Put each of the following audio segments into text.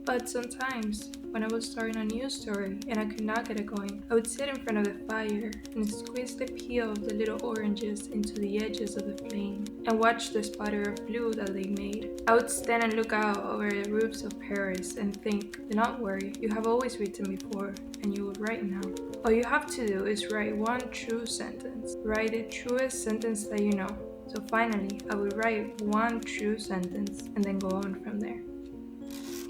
But sometimes, when I was starting a new story and I could not get it going, I would sit in front of the fire and squeeze the peel of the little oranges into the edges of the flame and watch the sputter of blue that they made. I would stand and look out over the roofs of Paris and think, do not worry, you have always written before and you will write now. All you have to do is write one true sentence. Write the truest sentence that you know. So finally, I would write one true sentence and then go on from there.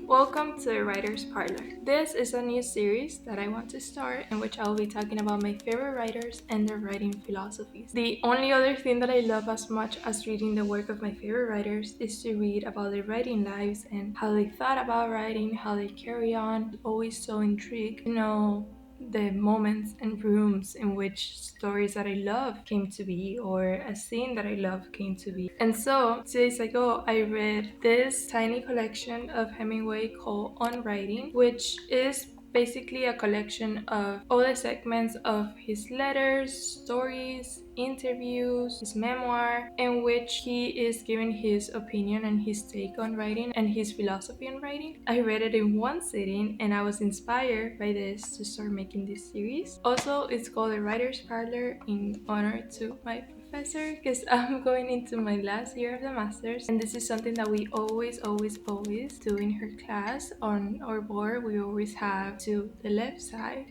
Welcome to the Writers Parlor. This is a new series that I want to start in which I'll be talking about my favorite writers and their writing philosophies. The only other thing that I love as much as reading the work of my favorite writers is to read about their writing lives and how they thought about writing, how they carry on. Always so intrigued to know the moments and rooms in which stories that I love came to be or a scene that I love came to be. And so 2 days ago I read this tiny collection of Hemingway called On Writing, which is basically a collection of all the segments of his letters, stories, interviews, his memoir, in which he is giving his opinion and his take on writing and his philosophy on writing. I read it in one sitting and I was inspired by this to start making this series. Also, it's called the Writers Parlor in honor to my professor because I'm going into my last year of the master's, and this is something that we always do in her class. On our board we always have to the left side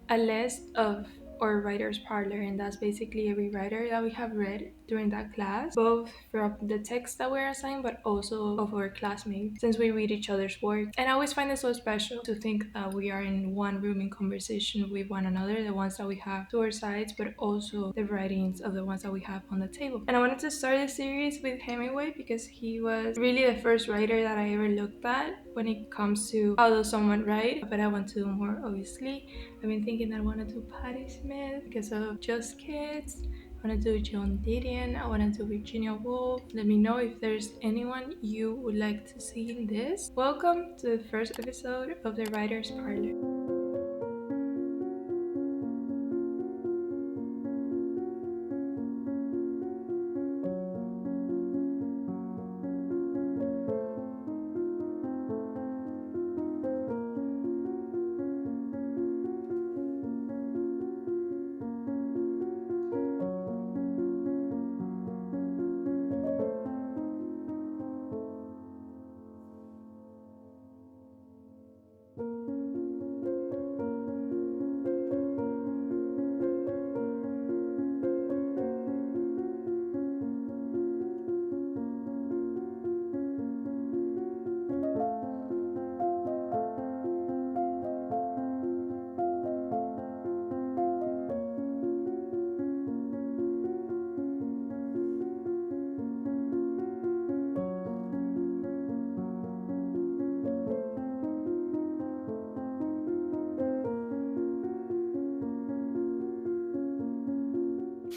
a list of our writers parlor, and that's basically every writer that we have read during that class, both from the text that we're assigned but also of our classmates, since we read each other's work. And I always find it so special to think that we are in one room in conversation with one another, the ones that we have to our sides but also the writings of the ones that we have on the table. And I wanted to start this series with Hemingway because he was really the first writer that I ever looked at when it comes to how does someone write, but I want to do more. Obviously, I've been thinking that I want to do Patti Smith because of Just Kids. I want to do Joan Didion. I want to do Virginia Woolf. Let me know if there's anyone you would like to see in this. Welcome to the first episode of the Writers Parlor.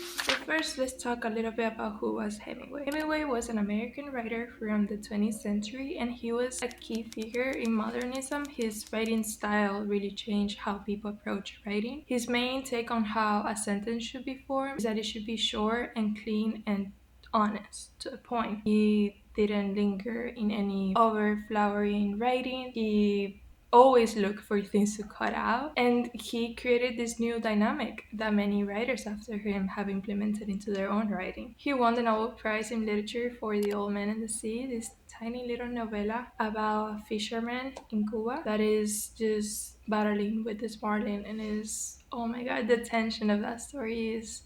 So first, let's talk a little bit about who was Hemingway. Hemingway was an American writer from the 20th century, and he was a key figure in modernism. His writing style really changed how people approach writing. His main take on how a sentence should be formed is that it should be short and clean and honest to the point. He didn't linger in any overflowering writing. He always look for things to cut out, and he created this new dynamic that many writers after him have implemented into their own writing. He won the Nobel Prize in Literature for The Old Man and the Sea, this tiny little novella about a fisherman in Cuba that is just battling with this marlin, and is, oh my god, the tension of that story is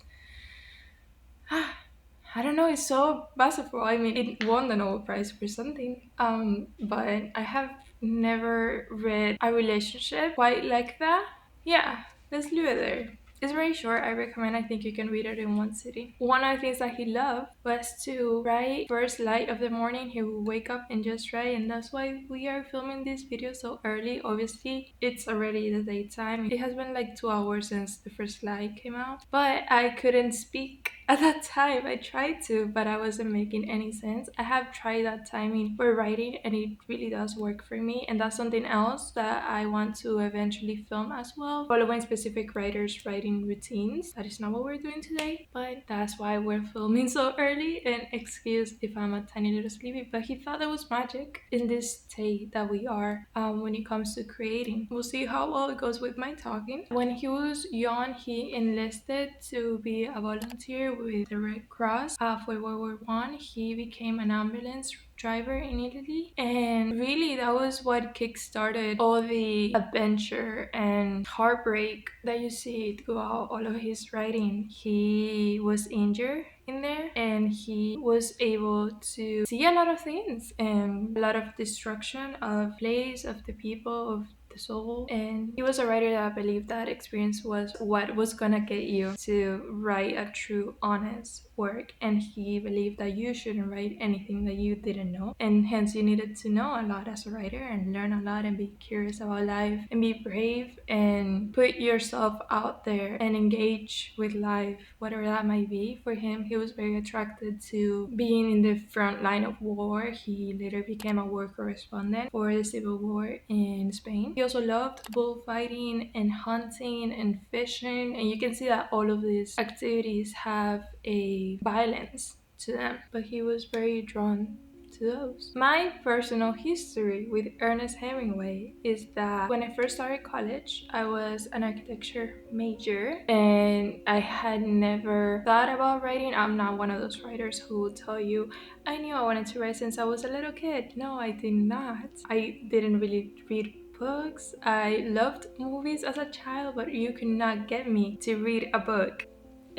I don't know, it's so masterful. I mean, it won the Nobel Prize for something. But I have never read a relationship quite like that. Yeah, let's leave it there. It's very short. I recommend. I think you can read it in one sitting. One of the things that he loved was to write first light of the morning. He would wake up and just write, and that's why we are filming this video so early. Obviously, it's already the daytime. It has been like 2 hours since the first light came out, but I couldn't speak At that time, I tried to, but I wasn't making any sense. I have tried that timing for writing, and it really does work for me. And that's something else that I want to eventually film as well, following specific writers' writing routines. That is not what we're doing today, but that's why we're filming so early. And excuse if I'm a tiny little sleepy, but he thought there was magic in this state that we are when it comes to creating. We'll see how well it goes with my talking. When he was young, he enlisted to be a volunteer with the Red Cross for World War I. He became an ambulance driver in Italy, and really that was what kickstarted all the adventure and heartbreak that you see throughout all of his writing. He was injured in there, and he was able to see a lot of things and a lot of destruction of place, of the people, of the soul. And he was a writer that believed that experience was what was gonna get you to write a true honest work, and he believed that you shouldn't write anything that you didn't know, and hence you needed to know a lot as a writer and learn a lot and be curious about life and be brave and put yourself out there and engage with life, whatever that might be. For him, he was very attracted to being in the front line of war. He later became a war correspondent for the Civil War in Spain. He also loved bullfighting and hunting and fishing, and you can see that all of these activities have a violence to them, but he was very drawn to those. My personal history with Ernest Hemingway is that when I first started college, I was an architecture major, and I had never thought about writing. I'm not one of those writers who will tell you, I knew I wanted to write since I was a little kid. No, I did not. I didn't really read books. I loved movies as a child, but you could not get me to read a book.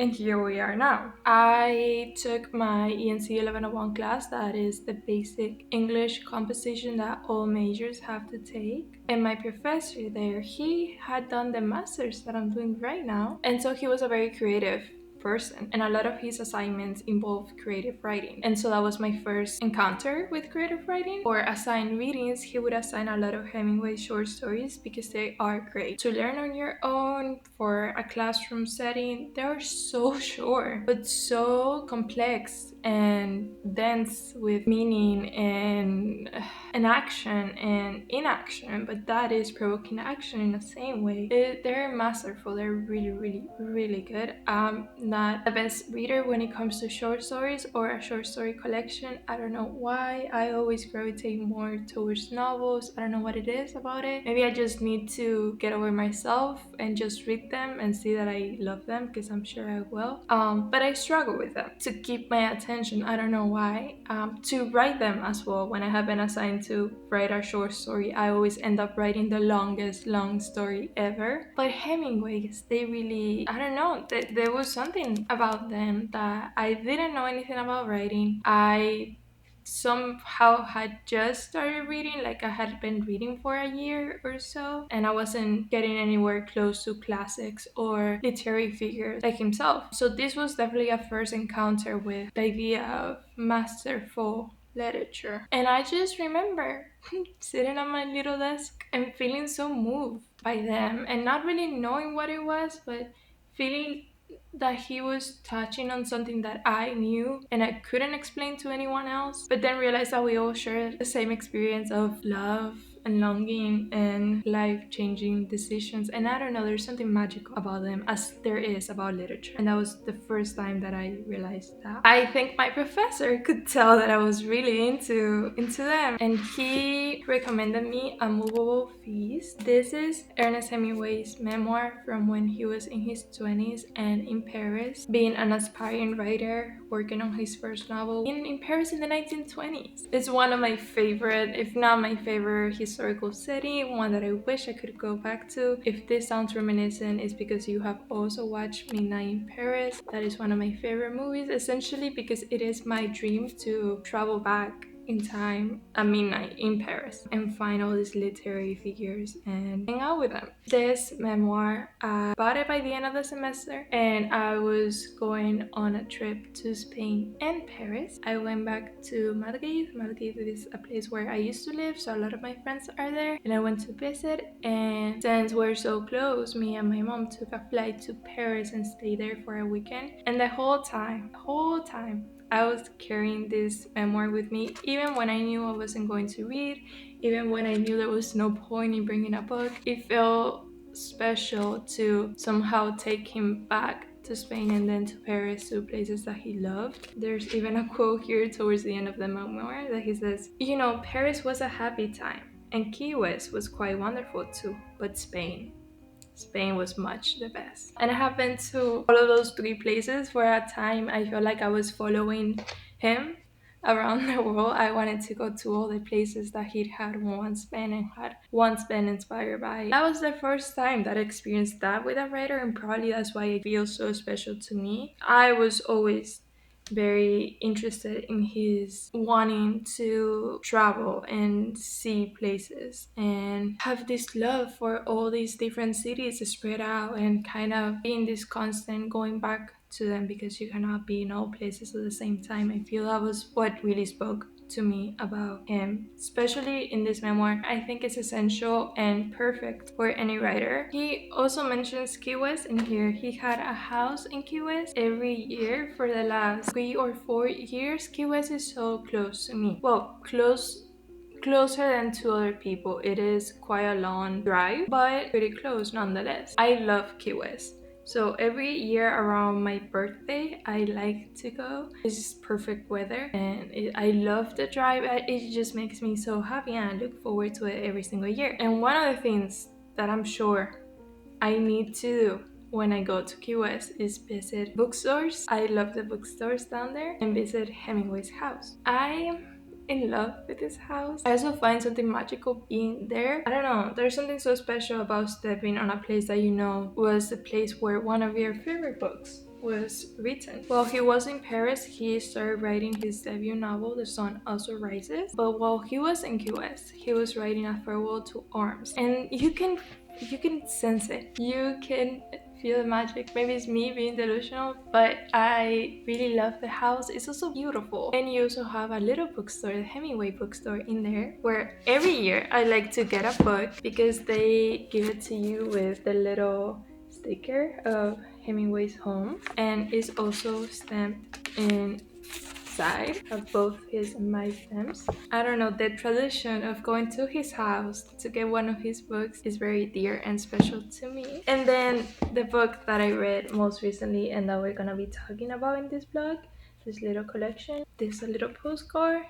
And here we are now. I took my ENC 1101 class, that is the basic English composition that all majors have to take. And my professor there, he had done the masters that I'm doing right now. And so he was a very creative person, and a lot of his assignments involve creative writing. And so that was my first encounter with creative writing. For assigned readings, he would assign a lot of Hemingway short stories because they are great to learn on your own for a classroom setting. They are so short but so complex and dense with meaning and action and inaction, but that is provoking action in the same way. They're masterful. They're really, really, really good. I'm not the best reader when it comes to short stories or a short story collection. I don't know why. I always gravitate more towards novels. I don't know what it is about it. Maybe I just need to get over myself and just read them and see that I love them, because I'm sure I will. But I struggle with them to keep my attention. I don't know why. To write them as well. When I have been assigned to write a short story, I always end up writing the longest long story ever. But Hemingway's, they really, I don't know, there was something about them that I didn't know anything about writing. I somehow had just started reading, like I had been reading for a year or so, and I wasn't getting anywhere close to classics or literary figures like himself. So this was definitely a first encounter with the idea of masterful literature. And I just remember sitting at my little desk and feeling so moved by them, and not really knowing what it was, but feeling that he was touching on something that I knew and I couldn't explain to anyone else, but then realized that we all share the same experience of love and longing and life-changing decisions. And I don't know, there's something magical about them, as there is about literature. And that was the first time that I realized that. I think my professor could tell that I was really into them, and he recommended me A Moveable Feast. This is Ernest Hemingway's memoir from when he was in his 20s and in Paris, being an aspiring writer working on his first novel in Paris in the 1920s. It's one of my favorite, if not my favorite, historical setting, one that I wish I could go back to. If this sounds reminiscent, it's because you have also watched Midnight in Paris. That is one of my favorite movies, essentially because it is my dream to travel back in time at midnight in Paris and find all these literary figures and hang out with them. This memoir, I bought it by the end of the semester and I was going on a trip to Spain and Paris. I went back to Madrid. Madrid is a place where I used to live, so a lot of my friends are there, and I went to visit. And since we're so close, me and my mom took a flight to Paris and stayed there for a weekend. And the whole time, I was carrying this memoir with me, even when I knew I wasn't going to read, even when I knew there was no point in bringing a book. It felt special to somehow take him back to Spain and then to Paris, to places that he loved. There's even a quote here towards the end of the memoir that he says, "You know, Paris was a happy time, and Key West was quite wonderful too, but Spain was much the best." And I have been to all of those three places for a time. I feel like I was following him around the world. I wanted to go to all the places that he had once been and had once been inspired by. That was the first time that I experienced that with a writer, and probably that's why it feels so special to me. I was always very interested in his wanting to travel and see places and have this love for all these different cities spread out and kind of being this constant going back to them because you cannot be in all places at the same time. I feel that was what really spoke to me about him, especially in this memoir. I think it's essential and perfect for any writer. He also mentions Key West in here. He had a house in Key West every year for the last 3 or 4 years. Key West is so close to me. Well, closer than to other people. It is quite a long drive, but pretty close nonetheless. I love Key West. So every year around my birthday, I like to go. It's perfect weather and I love the drive. It just makes me so happy and I look forward to it every single year. And one of the things that I'm sure I need to do when I go to Key West is visit bookstores. I love the bookstores down there and visit Hemingway's house. I am in love with his house. I also find something magical being there. I don't know, there's something so special about stepping on a place that you know was the place where one of your favorite books was written. While he was in Paris, he started writing his debut novel, The Sun Also Rises. But while he was in Key West, he was writing A Farewell to Arms. And you can sense it. You can feel the magic. Maybe it's me being delusional, but I really love the house. It's also beautiful. And you also have a little bookstore, the Hemingway bookstore in there, where every year I like to get a book because they give it to you with the little sticker of Hemingway's home, and it's also stamped inside of both his and my stamps. I don't know, the tradition of going to his house to get one of his books is very dear and special to me. And then the book that I read most recently and that we're gonna be talking about in this vlog, this little collection, this a little postcard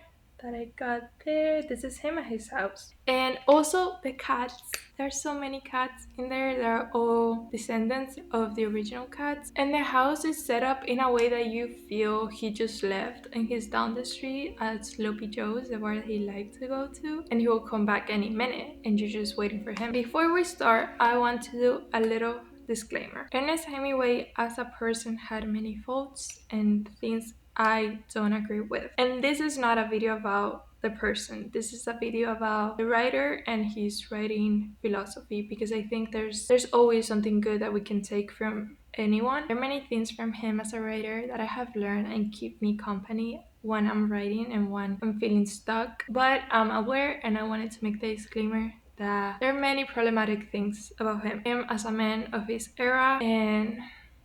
that I got there. This is him at his house. And also the cats. There's so many cats in there. They're all descendants of the original cats. And the house is set up in a way that you feel he just left and he's down the street at Sloppy Joe's, the bar that he liked to go to. And he will come back any minute and you're just waiting for him. Before we start, I want to do a little disclaimer. Ernest Hemingway as a person had many faults and things I don't agree with. And this is not a video about the person. This is a video about the writer and his writing philosophy, because I think there's always something good that we can take from anyone. There are many things from him as a writer that I have learned and keep me company when I'm writing and when I'm feeling stuck. But I'm aware and I wanted to make the disclaimer that there are many problematic things about him as a man of his era, and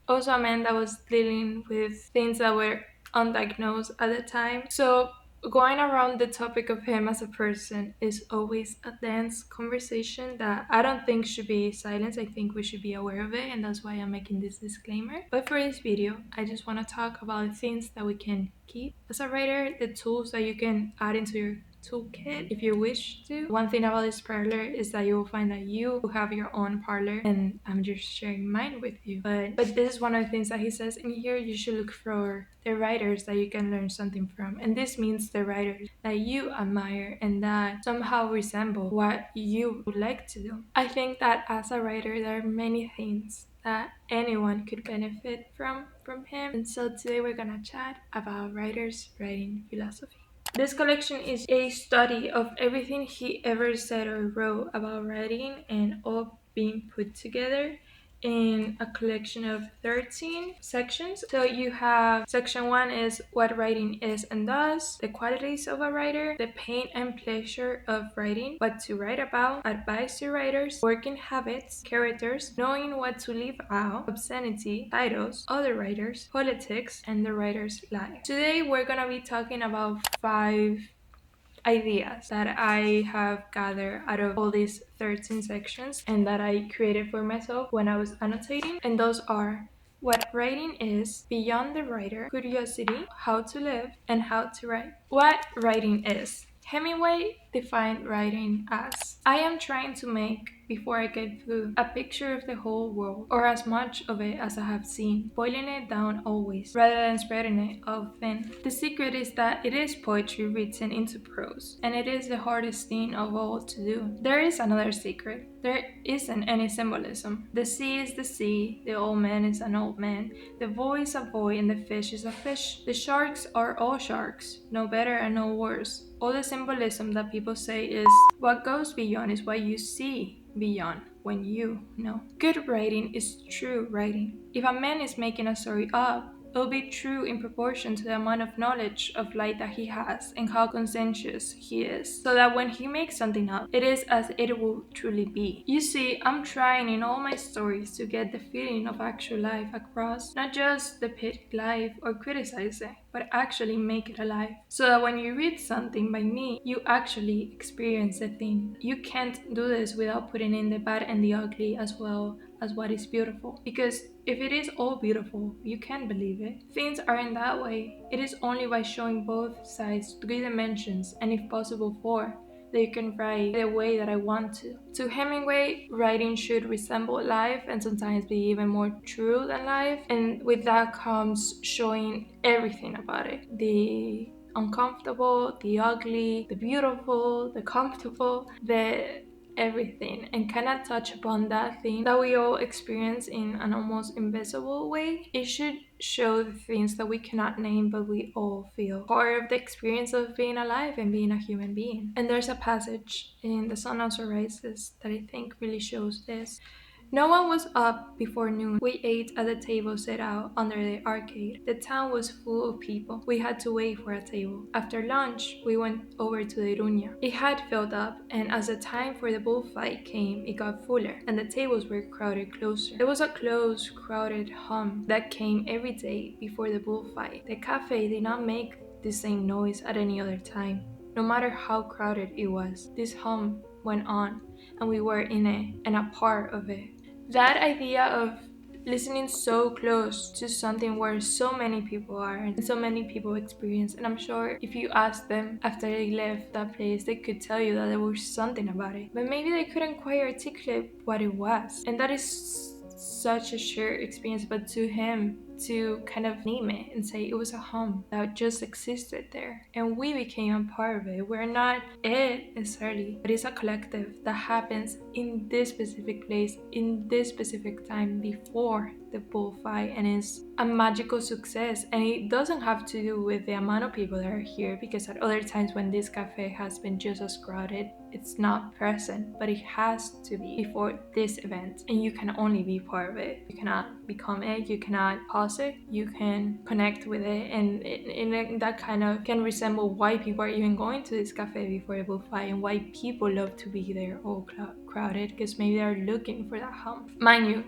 also a man that was dealing with things that were undiagnosed at the time. So going around the topic of him as a person is always a dense conversation that I don't think should be silenced. I think we should be aware of it, and that's why I'm making this disclaimer. But for this video, I just want to talk about the things that we can keep as a writer, the tools that you can add into your toolkit if you wish to. One thing about this parlor is that you will find that you have your own parlor and I'm just sharing mine with you. But this is one of the things that he says in here. You should look for the writers that you can learn something from, and this means the writers that you admire and that somehow resemble what you would like to do. I think that as a writer there are many things that anyone could benefit from him, and so today we're gonna chat about writers' writing philosophy. This collection is a study of everything he ever said or wrote about writing and all being put together in a collection of 13 sections. So you have section 1 is what writing is and does, the qualities of a writer, the pain and pleasure of writing, what to write about, advice to writers, working habits, characters, knowing what to leave out, obscenity, titles, other writers, politics, and the writer's life. Today we're gonna be talking about 5 ideas that I have gathered out of all these 13 sections and that I created for myself when I was annotating. And those are what writing is, beyond the writer, curiosity, how to live, and how to write. What writing is. Hemingway defined writing as I am trying to make, before I get through, a picture of the whole world, or as much of it as I have seen, boiling it down always, rather than spreading it out thin. The secret is that it is poetry written into prose, and it is the hardest thing of all to do. There is another secret. There isn't any symbolism. The sea is the sea, the old man is an old man, the boy is a boy, and the fish is a fish. The sharks are all sharks, no better and no worse. All the symbolism that people say is what goes beyond is what you see beyond when you know. Good writing is true writing. If a man is making a story up, it'll be true in proportion to the amount of knowledge of light that he has and how conscientious he is, so that when he makes something up, it is as it will truly be. You see, I'm trying in all my stories to get the feeling of actual life across, not just depict life or criticize it, but actually make it alive. So that when you read something by me, you actually experience the thing. You can't do this without putting in the bad and the ugly as well as what is beautiful. Because if it is all beautiful, you can't believe it. Things aren't that way. It is only by showing both sides, 3 dimensions, and if possible 4, that you can write the way that I want to. To Hemingway, writing should resemble life and sometimes be even more true than life. And with that comes showing everything about it. The uncomfortable, the ugly, the beautiful, the comfortable, the everything, and cannot touch upon that thing that we all experience in an almost invisible way. It should show the things that we cannot name but we all feel, part of the experience of being alive and being a human being. And there's a passage in The Sun Also Rises that I think really shows this. No one was up before noon. We ate at a table set out under the arcade. The town was full of people. We had to wait for a table. After lunch, we went over to the Iruña. It had filled up, and as the time for the bullfight came, it got fuller, and the tables were crowded closer. There was a close, crowded hum that came every day before the bullfight. The cafe did not make the same noise at any other time, no matter how crowded it was. This hum went on, and we were in it and a part of it. That idea of listening so close to something where so many people are and so many people experience, and I'm sure if you ask them after they left that place, they could tell you that there was something about it, but maybe they couldn't quite articulate what it was. And that is such a shared experience, but to him, to kind of name it and say it was a hum that just existed there and we became a part of it. We're not it necessarily, but it's a collective that happens in this specific place, in this specific time before the bullfight, and it's a magical success. And it doesn't have to do with the amount of people that are here, because at other times when this cafe has been just as crowded, it's not present, but it has to be before this event, and you can only be part of it. You cannot become it, you cannot pause it, you can connect with it, and that kind of can resemble why people are even going to this cafe before the bullfight and why people love to be there all crowded, because maybe they're looking for that hum. Mind you,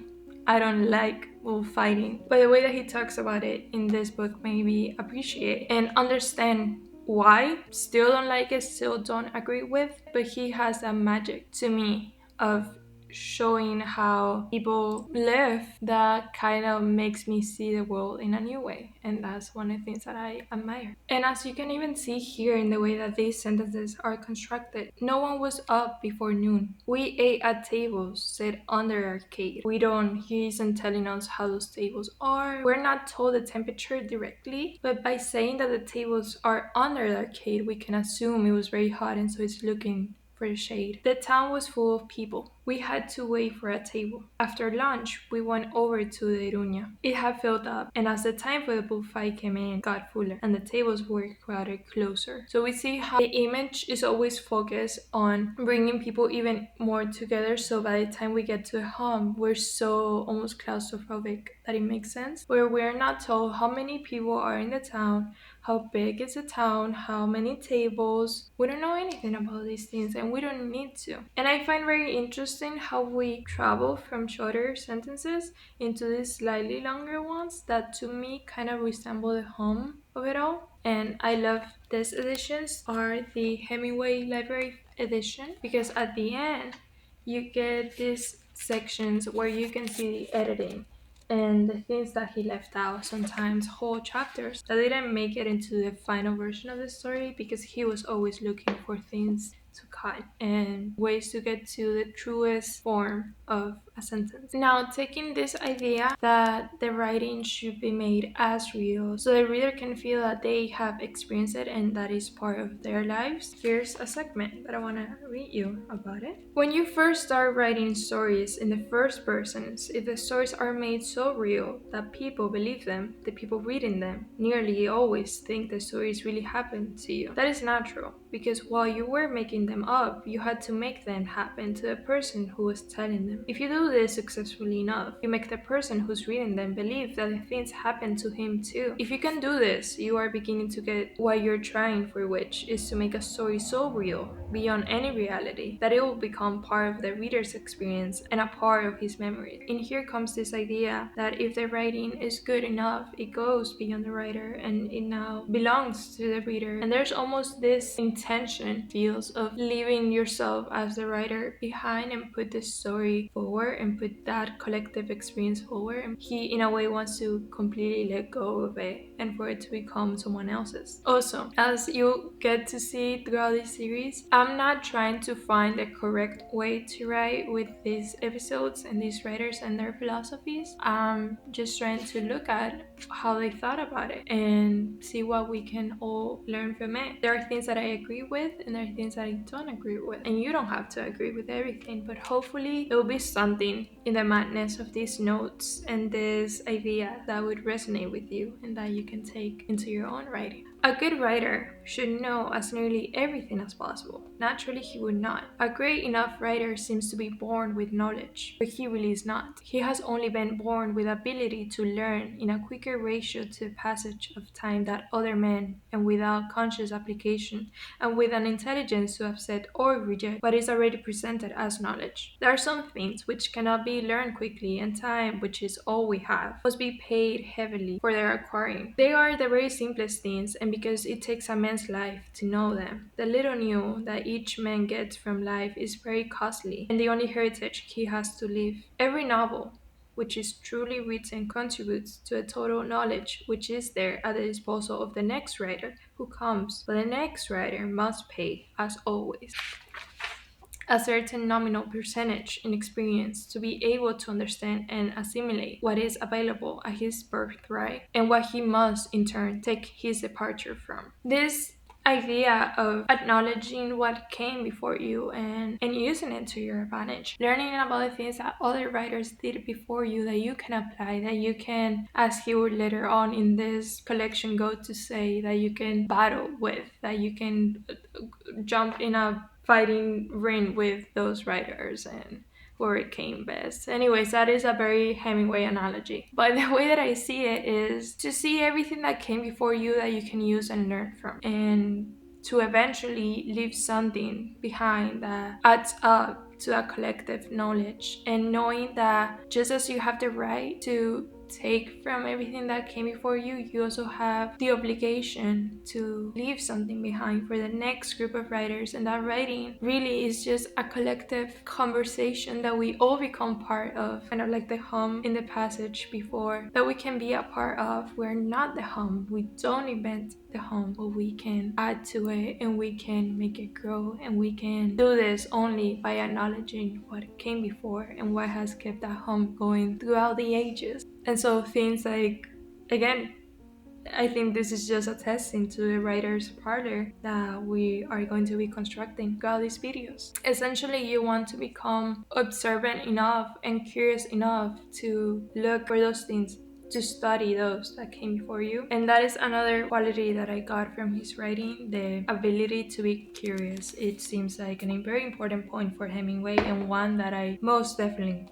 I don't like bullfighting, but the way that he talks about it in this book made me appreciate and understand why. Still don't like it, still don't agree with, but he has that magic to me of showing how people live that kind of makes me see the world in a new way, and that's one of the things that I admire. And as you can even see here in the way that these sentences are constructed, no one was up before noon. We ate at tables set under arcade. He isn't telling us how those tables are. We're not told the temperature directly, but by saying that the tables are under the arcade, we can assume it was very hot and so it's looking for the shade. The town was full of people. We had to wait for a table. After lunch, we went over to the Iruña. It had filled up, and as the time for the bullfight came in, it got fuller, and the tables were crowded closer. So we see how the image is always focused on bringing people even more together, so by the time we get to the home, we're so almost claustrophobic that it makes sense, where we're not told how many people are in the town, how big is the town, how many tables. We don't know anything about these things, and we don't need to. And I find very interesting how we travel from shorter sentences into these slightly longer ones that to me kind of resemble the home of it all. And I love these editions are the Hemingway Library edition, because at the end you get these sections where you can see the editing and the things that he left out, sometimes whole chapters that didn't make it into the final version of the story because he was always looking for things to cut and ways to get to the truest form of a sentence. Now, taking this idea that the writing should be made as real so the reader can feel that they have experienced it and that is part of their lives, here's a segment that I want to read you about it. When you first start writing stories in the first persons, if the stories are made so real that people believe them, the people reading them nearly always think the stories really happened to you. That is natural, because while you were making them up, you had to make them happen to the person who was telling them. If you do this successfully enough, you make the person who's reading them believe that the things happen to him too. If you can do this, you are beginning to get what you're trying for, which is to make a story so real, beyond any reality, that it will become part of the reader's experience and a part of his memory. And here comes this idea that if the writing is good enough, it goes beyond the writer and it now belongs to the reader. And there's almost this intention feels of leaving yourself as the writer behind and put the story forward and put that collective experience forward. And he in a way wants to completely let go of it and for it to become someone else's. Also, as you get to see throughout this series, I'm not trying to find the correct way to write with these episodes and these writers and their philosophies. I'm just trying to look at how they thought about it and see what we can all learn from it. There are things that I agree with and there are things that I don't agree with, and you don't have to agree with everything, but hopefully there will be something in the madness of these notes and this idea that would resonate with you and that you can take into your own writing. A good writer should know as nearly everything as possible. Naturally, he would not. A great enough writer seems to be born with knowledge, but he really is not. He has only been born with ability to learn in a quicker ratio to the passage of time than other men, and without conscious application, and with an intelligence to accept or reject what is already presented as knowledge. There are some things which cannot be learned quickly, and time, which is all we have, must be paid heavily for their acquiring. They are the very simplest things, and because it takes a man's life to know them, the little new that each man gets from life is very costly, and the only heritage he has to leave. Every novel which is truly written contributes to a total knowledge which is there at the disposal of the next writer who comes, but the next writer must pay, as always, a certain nominal percentage in experience to be able to understand and assimilate what is available at his birthright and what he must in turn take his departure from. This idea of acknowledging what came before you and using it to your advantage, learning about the things that other writers did before you that you can apply, that you can, as he would later on in this collection go to say, that you can battle with, that you can jump in a fighting ring with those writers and where it came best. Anyways, that is a very Hemingway analogy. But the way that I see it is to see everything that came before you that you can use and learn from, and to eventually leave something behind that adds up to a collective knowledge, and knowing that just as you have the right to take from everything that came before you, you also have the obligation to leave something behind for the next group of writers. And that writing really is just a collective conversation that we all become part of, kind of like the hum in the passage before, that we can be a part of. We're not the hum, we don't invent the hum, but we can add to it and we can make it grow, and we can do this only by acknowledging what came before and what has kept that hum going throughout the ages. And so things like, again, I think this is just a testing to the Writers Parlor that we are going to be constructing throughout these videos. Essentially, you want to become observant enough and curious enough to look for those things, to study those that came before you. And that is another quality that I got from his writing, the ability to be curious. It seems like a very important point for Hemingway, and one that I most definitely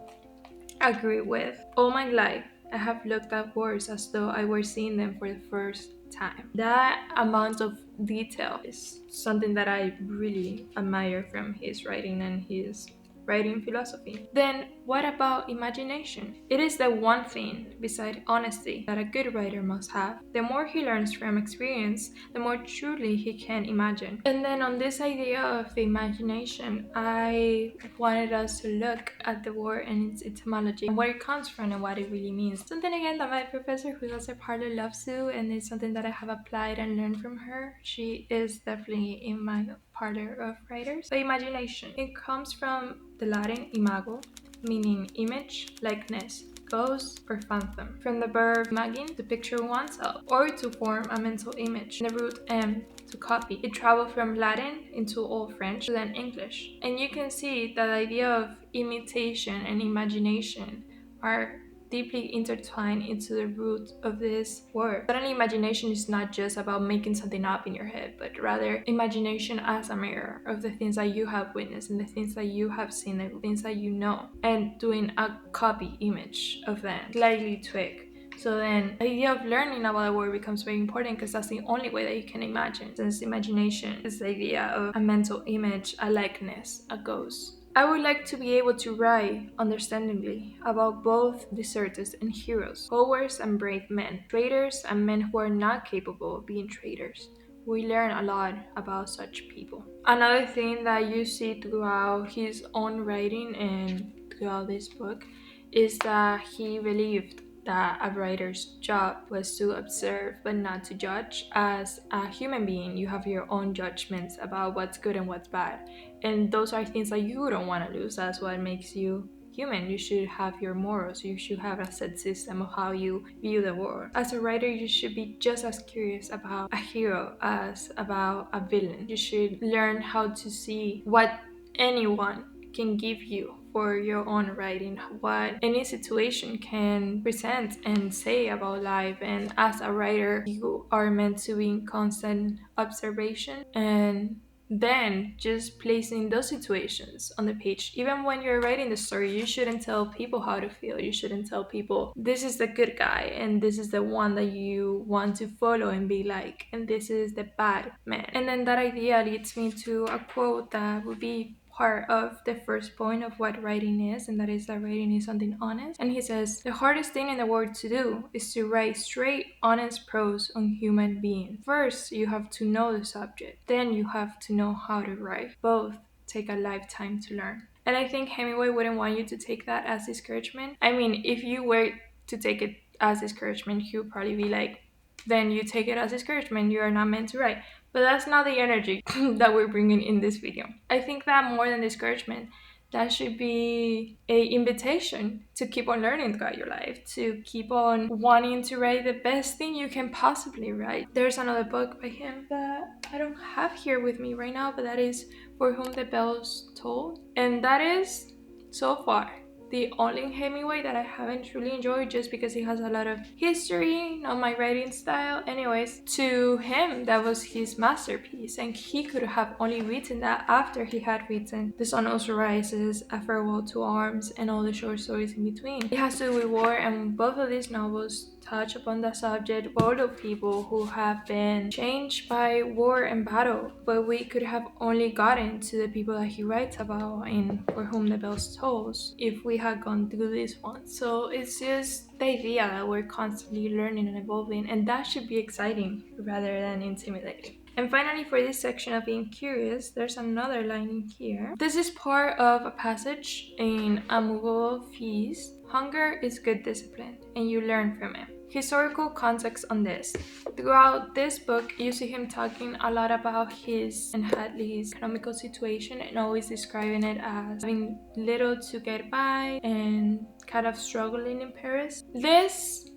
agree with. All my life, I have looked at words as though I were seeing them for the first time. That amount of detail is something that I really admire from his writing and his writing philosophy. Then, what about imagination? It is the one thing, beside honesty, that a good writer must have. The more he learns from experience, the more truly he can imagine. And then, on this idea of imagination, I wanted us to look at the word and its etymology, and where it comes from and what it really means. Something again that my professor, who does a parlor, loves to, and it's something that I have applied and learned from her. She is definitely in my parlor of writers. So imagination, it comes from the Latin imago, meaning image, likeness, ghost, or phantom. From the verb imagine, to picture oneself, or to form a mental image. And the root M, to copy. It traveled from Latin into Old French, to then English. And you can see that the idea of imitation and imagination are deeply intertwined into the root of this word. Suddenly, imagination is not just about making something up in your head, but rather imagination as a mirror of the things that you have witnessed and the things that you have seen and the things that you know, and doing a copy image of them, slightly tweak. So then the idea of learning about a word becomes very important, because that's the only way that you can imagine, since imagination is the idea of a mental image, a likeness, a ghost. I would like to be able to write understandingly about both deserters and heroes, cowards and brave men, traitors and men who are not capable of being traitors. We learn a lot about such people. Another thing that you see throughout his own writing and throughout this book is that he believed that a writer's job was to observe but not to judge. As a human being, you have your own judgments about what's good and what's bad, and those are things that you don't want to lose. That's what makes you human. You should have your morals. You should have a set system of how you view the world. As a writer, you should be just as curious about a hero as about a villain. You should learn how to see what anyone can give you for your own writing, what any situation can present and say about life. And as a writer, you are meant to be in constant observation and then just placing those situations on the page. Even when you're writing the story, you shouldn't tell people how to feel. You shouldn't tell people this is the good guy and this is the one that you want to follow and be like, and this is the bad man. And then that idea leads me to a quote that would be part of the first point of what writing is, and that is that writing is something honest. And he says, the hardest thing in the world to do is to write straight, honest prose on human beings. First, you have to know the subject, then you have to know how to write. Both take a lifetime to learn. And I think Hemingway wouldn't want you to take that as discouragement. I mean, if you were to take it as discouragement, he would probably be like, then you take it as discouragement, you are not meant to write. But that's not the energy that we're bringing in this video. I think that more than discouragement, that should be a invitation to keep on learning throughout your life, to keep on wanting to write the best thing you can possibly write. There's another book by him that I don't have here with me right now, but that is For Whom the Bells Toll. And that is, so far, the only Hemingway that I haven't truly enjoyed, just because it has a lot of history, not my writing style. Anyways, to him, that was his masterpiece, and he could have only written that after he had written The Sun Also Rises, A Farewell to Arms, and all the short stories in between. It has to do with war, and both of these novels touch upon the subject, both of people who have been changed by war and battle, but we could have only gotten to the people that he writes about in For Whom the Bells Tolls if we had gone through this one. So it's just the idea that we're constantly learning and evolving, and that should be exciting rather than intimidating. And finally, for this section of being curious, there's another line in here. This is part of a passage in A Moveable Feast. Hunger is good discipline, and you learn from it. Historical context on this. Throughout this book, you see him talking a lot about his and Hadley's economical situation, and always describing it as having little to get by and kind of struggling in Paris. This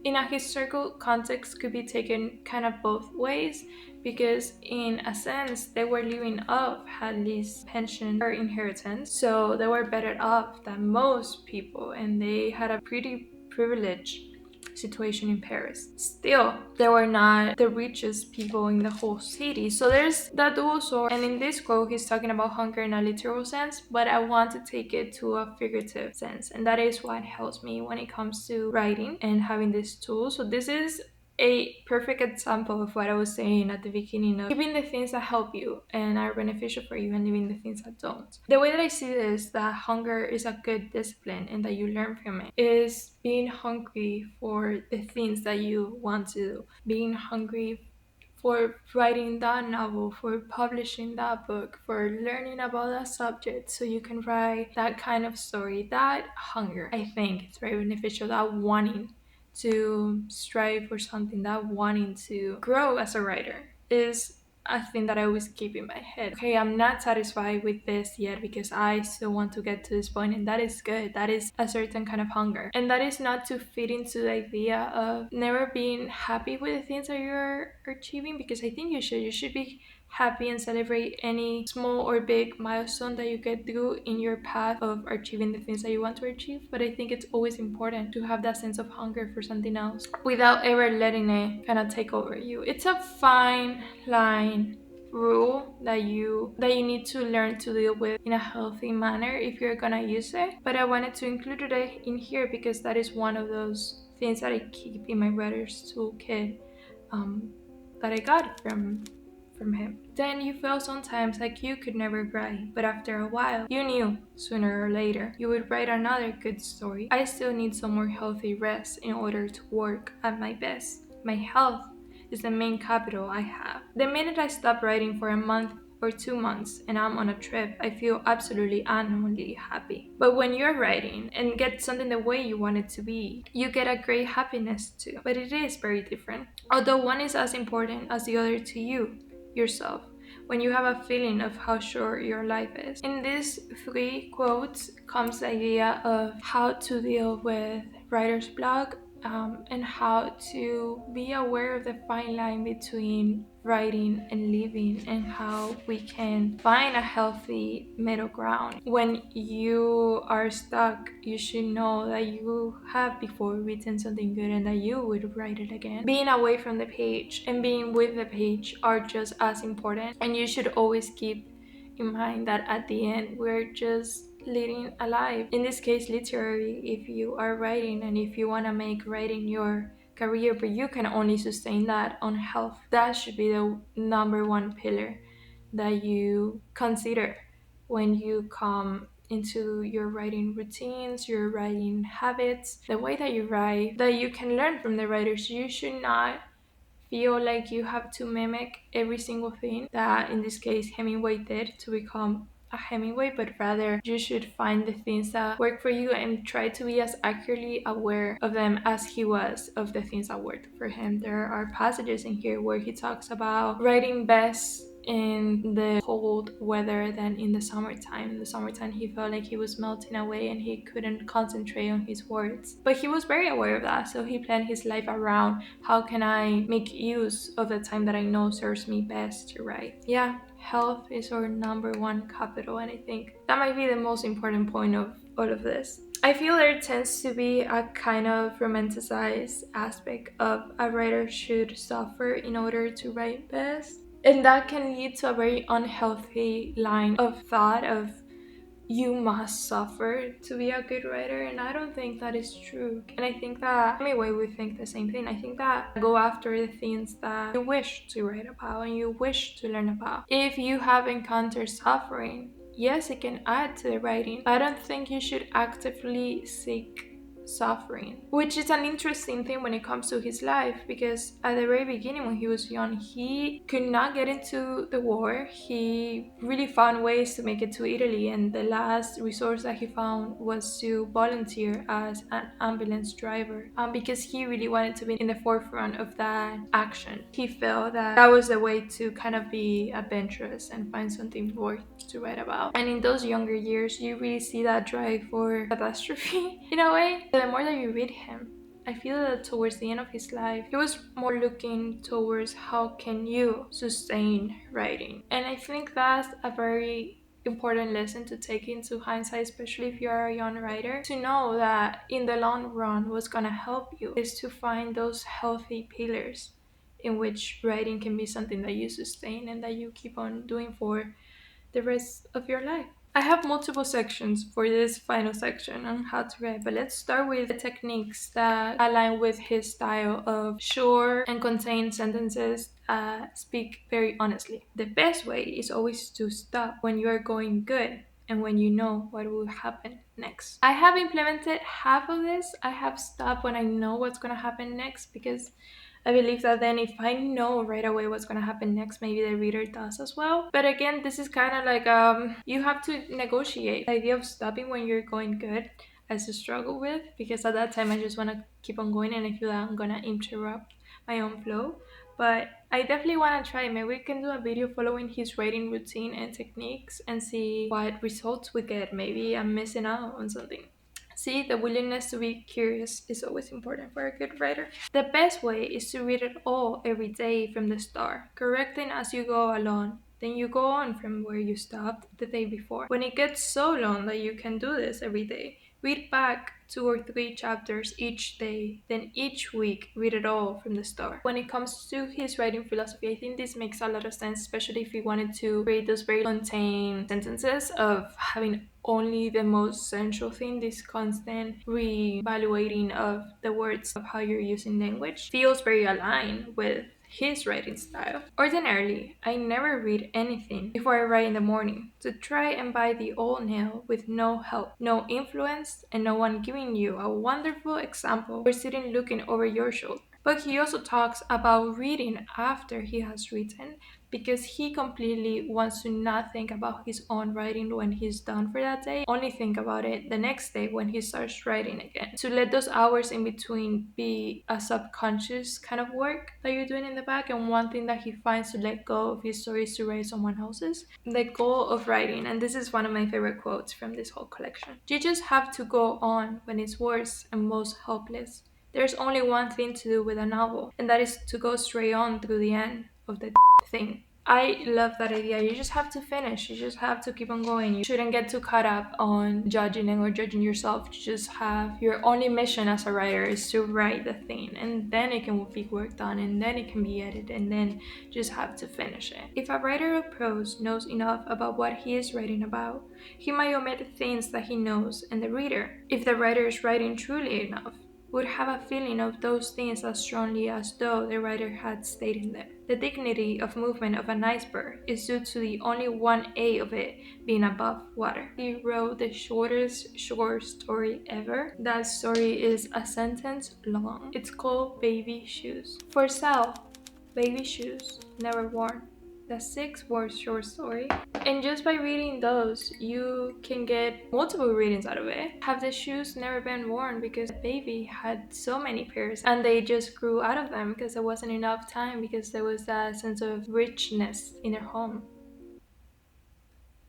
in a historical context could be taken kind of both ways, because in a sense they were living off at least pension or inheritance, so they were better off than most people, and they had a pretty privileged situation in Paris. Still, they were not the richest people in the whole city. So there's that also. And in this quote, he's talking about hunger in a literal sense, but I want to take it to a figurative sense. And that is what helps me when it comes to writing and having this tool. So this is a perfect example of what I was saying at the beginning of keeping the things that help you and are beneficial for you and leaving the things that don't. The way that I see this, that hunger is a good discipline and that you learn from it, is being hungry for the things that you want to do, being hungry for writing that novel, for publishing that book, for learning about that subject so you can write that kind of story. That hunger, I think, it's very beneficial. That wanting to strive for something, that wanting to grow as a writer is a thing that I always keep in my head. Okay, I'm not satisfied with this yet because I still want to get to this point, and that is good. That is a certain kind of hunger. And that is not to fit into the idea of never being happy with the things that you're achieving, because I think you should. You should be happy and celebrate any small or big milestone that you get through in your path of achieving the things that you want to achieve. But I think it's always important to have that sense of hunger for something else without ever letting it kind of take over you. It's a fine line rule that you need to learn to deal with in a healthy manner if you're gonna use it. But I wanted to include it in here because that is one of those things that I keep in my writer's toolkit, that I got from him. Then you felt sometimes like you could never write, but after a while, you knew sooner or later you would write another good story. I still need some more healthy rest in order to work at my best. My health is the main capital I have. The minute I stop writing for a month or 2 months and I'm on a trip, I feel absolutely unknowingly happy. But when you're writing and get something the way you want it to be, you get a great happiness too. But it is very different. Although one is as important as the other to you, yourself, when you have a feeling of how short your life is. In these 3 quotes comes the idea of how to deal with writer's block, and how to be aware of the fine line between writing and living, and how we can find a healthy middle ground. When you are stuck, you should know that you have before written something good and that you would write it again. Being away from the page and being with the page are just as important, and you should always keep in mind that at the end we're just leading a life, in this case literary, if you are writing and if you want to make writing your career, but you can only sustain that on health. That should be the number one pillar that you consider when you come into your writing routines, your writing habits, the way that you write, that you can learn from the writers. You should not feel like you have to mimic every single thing that, in this case, Hemingway did to become a Hemingway, but rather you should find the things that work for you and try to be as accurately aware of them as he was of the things that worked for him. There are passages in here where he talks about writing best in the cold weather than in the summertime. In the summertime, he felt like he was melting away and he couldn't concentrate on his words. But he was very aware of that, so he planned his life around how can I make use of the time that I know serves me best to write. Yeah, health is our number one capital, and I think that might be the most important point of all of this. I feel there tends to be a kind of romanticized aspect of a writer should suffer in order to write best. And that can lead to a very unhealthy line of thought of you must suffer to be a good writer, and I don't think that is true. And I think that anyway we think the same thing. I think that go after the things that you wish to write about and you wish to learn about. If you have encountered suffering, yes, it can add to the writing, but I don't think you should actively seek suffering, which is an interesting thing when it comes to his life, because at the very beginning when he was young, he could not get into the war. He really found ways to make it to Italy, and the last resource that he found was to volunteer as an ambulance driver, because he really wanted to be in the forefront of that action. He felt that that was the way to kind of be adventurous and find something worth to write about. And in those younger years, you really see that drive for catastrophe in a way. The more that you read him, I feel that towards the end of his life, he was more looking towards how can you sustain writing. And I think that's a very important lesson to take into hindsight, especially if you're a young writer, to know that in the long run, what's going to help you is to find those healthy pillars in which writing can be something that you sustain and that you keep on doing for the rest of your life. I have multiple sections for this final section on how to write, but let's start with the techniques that align with his style of short and contained sentences that speak very honestly. The best way is always to stop when you are going good and when you know what will happen next. I have implemented half of this. I have stopped when I know what's going to happen next because I believe that then if I know right away what's going to happen next, maybe the reader does as well. But again, this is kind of like you have to negotiate. The idea of stopping when you're going good as a struggle with, because at that time I just want to keep on going and I feel that I'm going to interrupt my own flow. But I definitely want to try. Maybe we can do a video following his writing routine and techniques and see what results we get. Maybe I'm missing out on something. See, the willingness to be curious is always important for a good writer. The best way is to read it all every day from the start, correcting as you go along. Then you go on from where you stopped the day before. When it gets so long that you can do this every day, read back 2 or 3 chapters each day, then each week read it all from the start. When it comes to his writing philosophy, I think this makes a lot of sense, especially if he wanted to create those very contained sentences of having only the most central thing. This constant re-evaluating of the words of how you're using language feels very aligned with his writing style. Ordinarily, I never read anything before I write in the morning to try and buy the old nail with no help, no influence, and no one giving you a wonderful example or sitting looking over your shoulder. But he also talks about reading after he has written because he completely wants to not think about his own writing when he's done for that day, only think about it the next day when he starts writing again. To let those hours in between be a subconscious kind of work that you're doing in the back, and one thing that he finds to let go of his stories to write someone else's. The goal of writing, and this is one of my favorite quotes from this whole collection, you just have to go on when it's worst and most hopeless. There's only one thing to do with a novel, and that is to go straight on through the end of the thing. I love that idea. You just have to finish. You just have to keep on going. You shouldn't get too caught up on judging or judging yourself. You just have your only mission as a writer is to write the thing, and then it can be worked on, and then it can be edited, and then just have to finish it. If a writer of prose knows enough about what he is writing about, he might omit things that he knows, and the reader, if the writer is writing truly enough, would have a feeling of those things as strongly as though the writer had stated them. The dignity of movement of an iceberg is due to the only one A of it being above water. He wrote the shortest short story ever. That story is a sentence long. It's called Baby Shoes. For sale, baby shoes, never worn. The 6-word short story. And just by reading those, you can get multiple readings out of it. Have the shoes never been worn because the baby had so many pairs and they just grew out of them because there wasn't enough time, because there was that sense of richness in their home.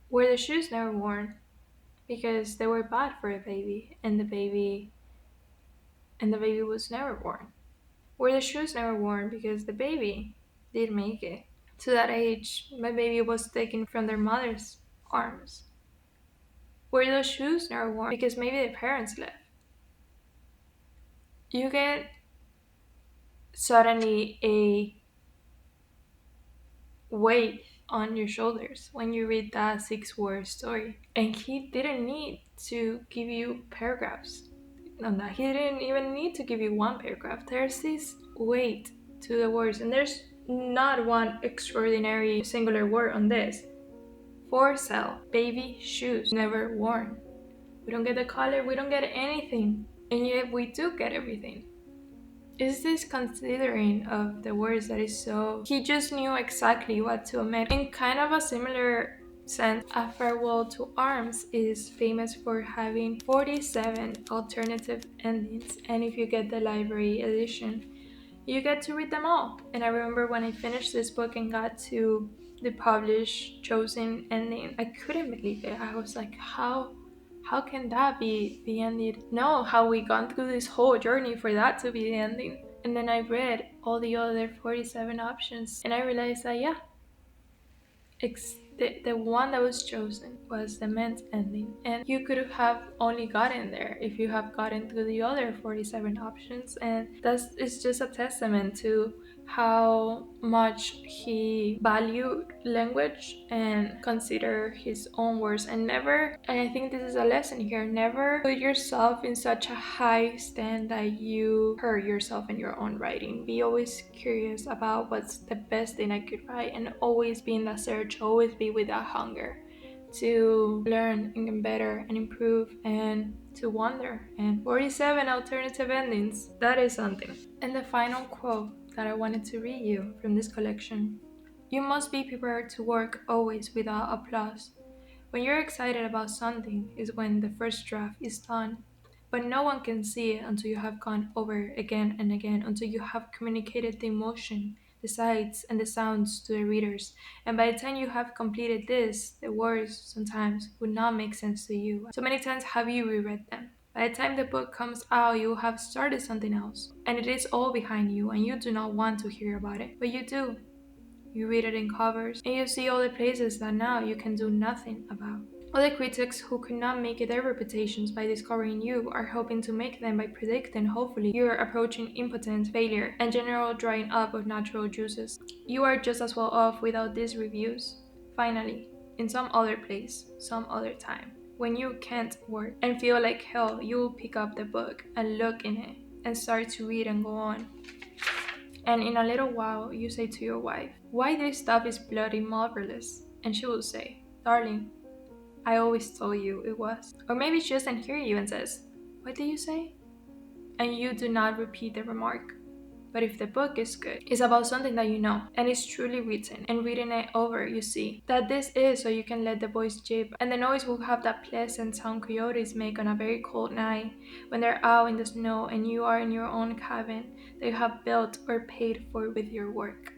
Were the shoes never worn because they were bad for a baby and the baby was never worn. Were the shoes never worn because the baby did make it to that age, my baby was taken from their mother's arms. Were those shoes never worn because maybe their parents left? You get suddenly a weight on your shoulders when you read that 6-word story. And he didn't need to give you paragraphs on that. He didn't even need to give you one paragraph. There's this weight to the words, and there's not one extraordinary singular word on this. For sale, baby shoes, never worn. We don't get the color, we don't get anything, and yet we do get everything. Is this considering of the words that is so... He just knew exactly what to omit. In kind of a similar sense, A Farewell to Arms is famous for having 47 alternative endings, and if you get the library edition, you get to read them all. And I remember when I finished this book and got to the published chosen ending, I couldn't believe it. I was like, how How can that be the ending? No, how we gone through this whole journey for that to be the ending? And then I read all the other 47 options and I realized that, yeah, the one that was chosen was the men's ending, and you could have only gotten there if you have gotten through the other 47 options. And that's it's just a testament to how much he valued language and consider his own words, and never, and I think this is a lesson here, never put yourself in such a high stand that you hurt yourself in your own writing. Be always curious about what's the best thing I could write, and always be in that search, always be with that hunger to learn and get better and improve and to wonder. And 47 alternative endings, that is something. And the final quote that I wanted to read you from this collection: you must be prepared to work always without applause. When you're excited about something is when the first draft is done, but no one can see it until you have gone over it again and again, until you have communicated the emotion, the sights, and the sounds to the readers. And by the time you have completed this, the words sometimes would not make sense to you. So many times have you reread them. By the time the book comes out, you have started something else, and it is all behind you, and you do not want to hear about it, but you do. You read it in covers, and you see all the places that now you can do nothing about. All the critics who could not make it their reputations by discovering you are hoping to make them by predicting, hopefully, you are approaching impotence, failure, and general drying up of natural juices. You are just as well off without these reviews. Finally, in some other place, some other time, when you can't work and feel like hell, you will pick up the book and look in it and start to read and go on. And in a little while, you say to your wife, "Why this stuff is bloody marvelous?" And she will say, "Darling, I always told you it was." Or maybe she doesn't hear you and says, "What did you say?" And you do not repeat the remark. But if the book is good, it's about something that you know, and it's truly written, and reading it over, you see that this is so you can let the boys jib, and the noise will have that pleasant sound coyotes make on a very cold night when they're out in the snow and you are in your own cabin that you have built or paid for with your work.